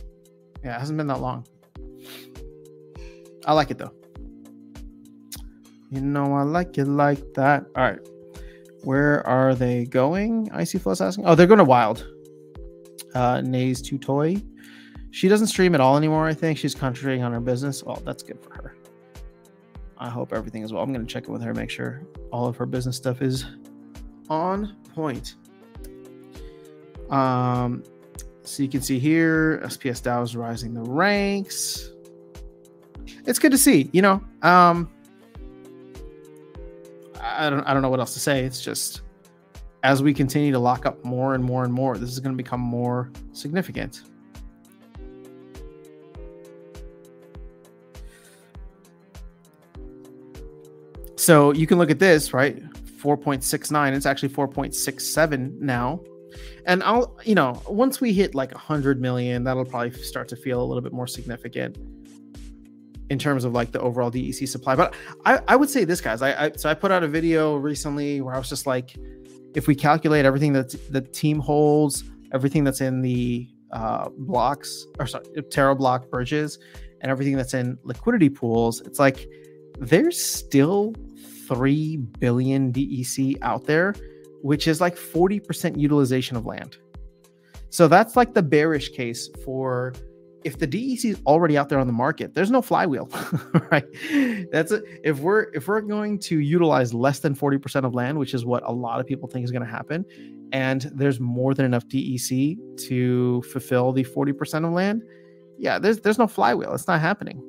Yeah, it hasn't been that long. I like it, though. I like it like that. All right. Where are they going? Icy Flow's asking. Oh, they're going to Wild. Nays to Toy. She doesn't stream at all anymore, I think. She's concentrating on her business. Well, that's good for her. I hope everything is well. I'm going to check in with her, make sure all of her business stuff is on point. So you can see here, SPS DAO is rising the ranks. It's good to see, I don't know what else to say. It's just, as we continue to lock up more and more and more, this is going to become more significant. So you can look at this, right? 4.69. It's actually 4.67 now. And once we hit like 100 million, that'll probably start to feel a little bit more significant in terms of like the overall DEC supply. But I would say this, guys. So I put out a video recently where I was just like, if we calculate everything that the team holds, everything that's in the Terra block bridges, and everything that's in liquidity pools, it's like there's still 3 billion DEC out there, which is like 40% utilization of land. So that's like the bearish case for if the DEC is already out there on the market, there's no flywheel, right? That's it. If we're going to utilize less than 40% of land, which is what a lot of people think is going to happen, and there's more than enough DEC to fulfill the 40% of land, yeah, there's no flywheel. It's not happening.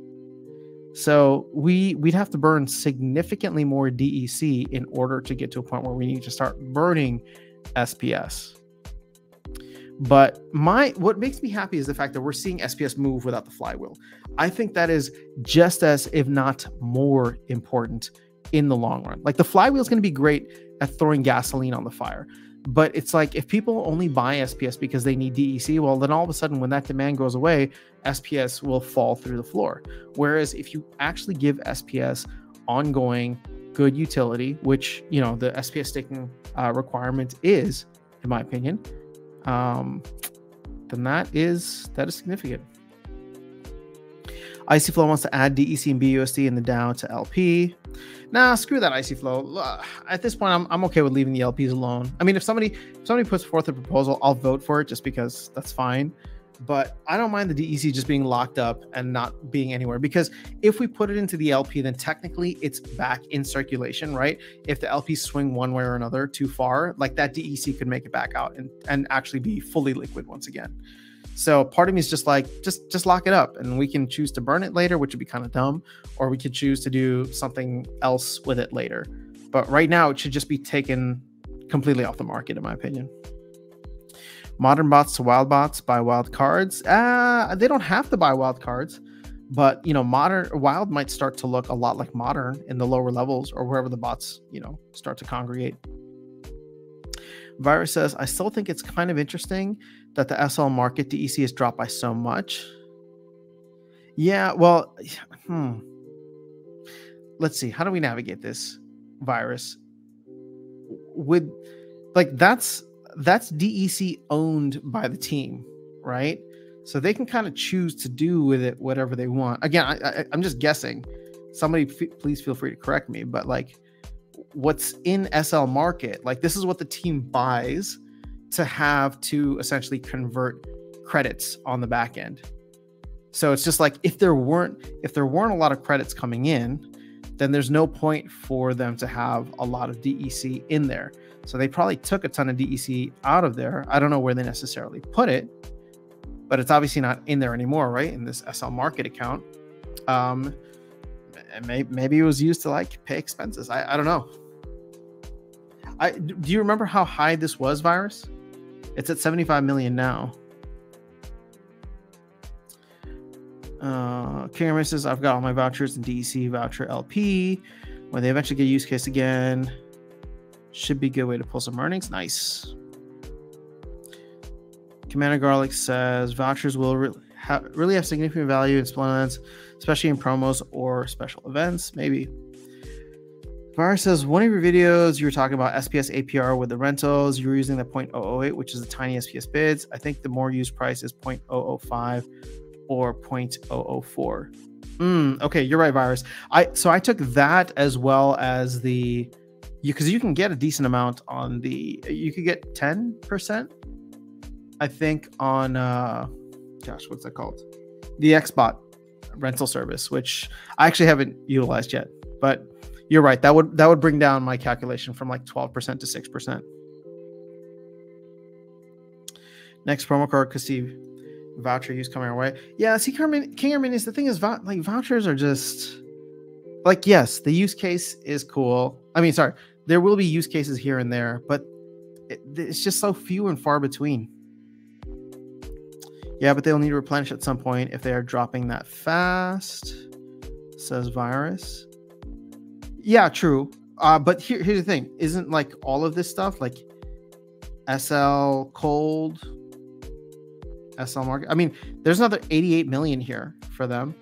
So we'd have to burn significantly more DEC in order to get to a point where we need to start burning SPS. But what makes me happy is the fact that we're seeing SPS move without the flywheel. I think that is just as, if not more important in the long run. Like the flywheel is going to be great at throwing gasoline on the fire. But it's like, if people only buy SPS because they need DEC, well, then all of a sudden when that demand goes away, SPS will fall through the floor. Whereas if you actually give SPS ongoing good utility, which, the SPS staking requirement is, in my opinion, then that is significant. Icy Flow wants to add DEC and BUSD in the DAO to LP. Nah, screw that, Icy Flow. At this point, I'm okay with leaving the LPs alone. I mean, if somebody puts forth a proposal, I'll vote for it just because that's fine. But I don't mind the DEC just being locked up and not being anywhere, because if we put it into the LP, then technically it's back in circulation, right? If the LPs swing one way or another too far, like that DEC could make it back out and actually be fully liquid once again. So part of me is just like, just lock it up, and we can choose to burn it later, which would be kind of dumb, or we could choose to do something else with it later. But right now it should just be taken completely off the market, in my opinion. Modern bots to wild bots buy wild cards. They don't have to buy wild cards, but wild might start to look a lot like modern in the lower levels or wherever the bots, start to congregate. Virus says, I still think it's kind of interesting that the SL market DEC has dropped by so much. Yeah, well, hmm. Let's see. How do we navigate this virus? Would like that's DEC owned by the team, right? So they can kind of choose to do with it whatever they want. Again, I'm just guessing. Somebody please feel free to correct me, but like what's in SL Market, like this is what the team buys to have to essentially convert credits on the back end. So it's just like if there weren't a lot of credits coming in, then there's no point for them to have a lot of DEC in there. So they probably took a ton of DEC out of there. I don't know where they necessarily put it, but it's obviously not in there anymore, right? In this SL Market account. And maybe it was used to like pay expenses. I don't know. Do you remember how high this was, Virus? It's at 75 million now. Cameron says, I've got all my vouchers in DEC voucher LP. When they eventually get use case again, should be a good way to pull some earnings. Nice. Commander Garlic says, vouchers will really have significant value in Splendid, especially in promos or special events. Maybe. Virus says, one of your videos, you were talking about SPS APR with the rentals. You were using the 0.008, which is the tiny SPS bids. I think the more used price is 0.005 or 0.004. Okay, you're right, Virus. So I took that as well as because you can get a decent amount on you could get 10%, I think, on what's that called? The XBot rental service, which I actually haven't utilized yet, but you're right. That would bring down my calculation from like 12% to 6%. Next promo card, Kasi voucher use coming our way. Yeah, see, King Armin is the thing is vouchers are just like, yes, the use case is cool. I mean, sorry, there will be use cases here and there, but it's just so few and far between. Yeah, but they'll need to replenish at some point if they are dropping that fast, says Virus. Yeah, true. But here's the thing. Isn't like all of this stuff like SL Cold, SL Market? I mean, there's another 88 million here for them.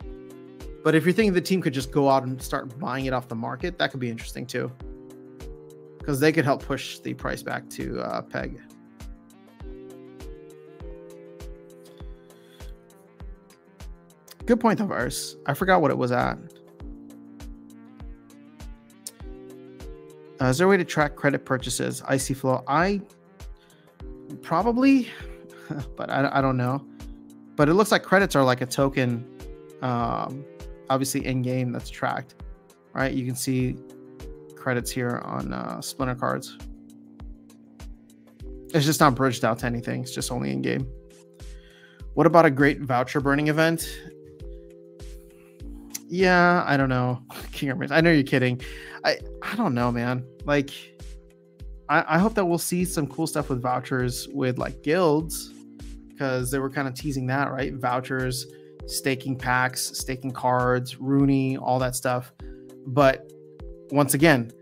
But if you're thinking the team could just go out and start buying it off the market, that could be interesting too. Because they could help push the price back to PEG. Good point, though, Virus. I forgot what it was at. Is there a way to track credit purchases? IC Flow? I probably, but I don't know. But it looks like credits are like a token, obviously in-game that's tracked, right? You can see credits here on Splinter cards. It's just not bridged out to anything. It's just only in-game. What about a great voucher burning event? Yeah, I don't know. I know you're kidding. I don't know, man. Like, I hope that we'll see some cool stuff with vouchers with like guilds, because they were kind of teasing that, right? Vouchers, staking packs, staking cards, Rooney, all that stuff. But once again,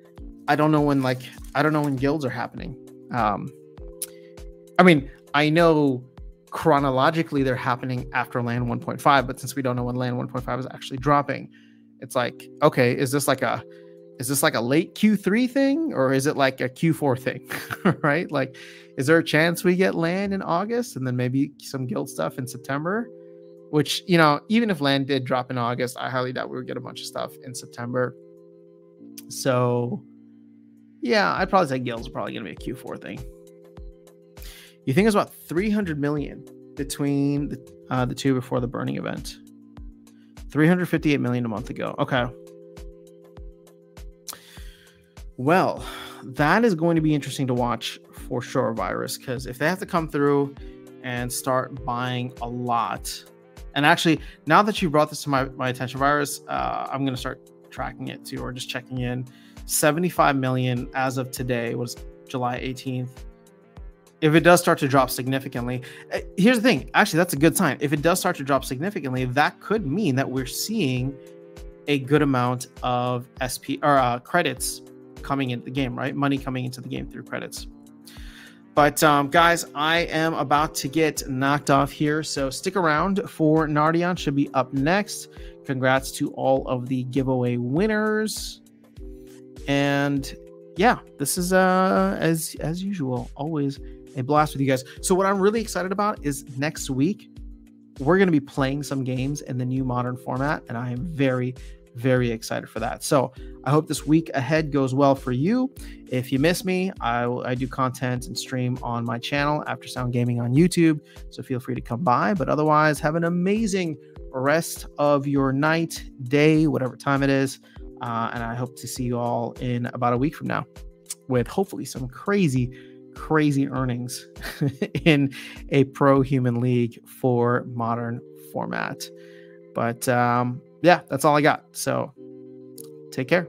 I don't know when guilds are happening. I mean, I know chronologically they're happening after LAN 1.5, but since we don't know when LAN 1.5 is actually dropping, it's like, okay, is this like a late Q3 thing, or is it like a Q4 thing? Right? Like, is there a chance we get LAN in August and then maybe some guild stuff in September? Which, you know, even if LAN did drop in August, I highly doubt we would get a bunch of stuff in September. So yeah, I'd probably say guilds are probably going to be a Q4 thing. You think it's about 300 million between the two before the burning event. 358 million a month ago. Okay. Well, that is going to be interesting to watch for sure, Virus, because if they have to come through and start buying a lot, and actually, now that you brought this to my attention, Virus, I'm going to start tracking it too, or just checking in. 75 million as of today, was July 18th. If it does start to drop significantly, here's the thing. Actually, that's a good sign. If it does start to drop significantly, that could mean that we're seeing a good amount of SP or credits coming into the game, right? Money coming into the game through credits. But guys, I am about to get knocked off here, so stick around for Nardion. Should be up next. Congrats to all of the giveaway winners. And yeah, this is as usual, always a blast with you guys. So what I'm really excited about is next week we're going to be playing some games in the new modern format, and I am very, very excited for that. So I hope this week ahead goes well for you. If you miss me, I do content and stream on my channel, After Sound Gaming on YouTube, so feel free to come by. But otherwise, have an amazing rest of your night, day, whatever time it is. And I hope to see you all in about a week from now with hopefully some crazy earnings in a pro human league for modern format. But yeah, that's all I got. So take care.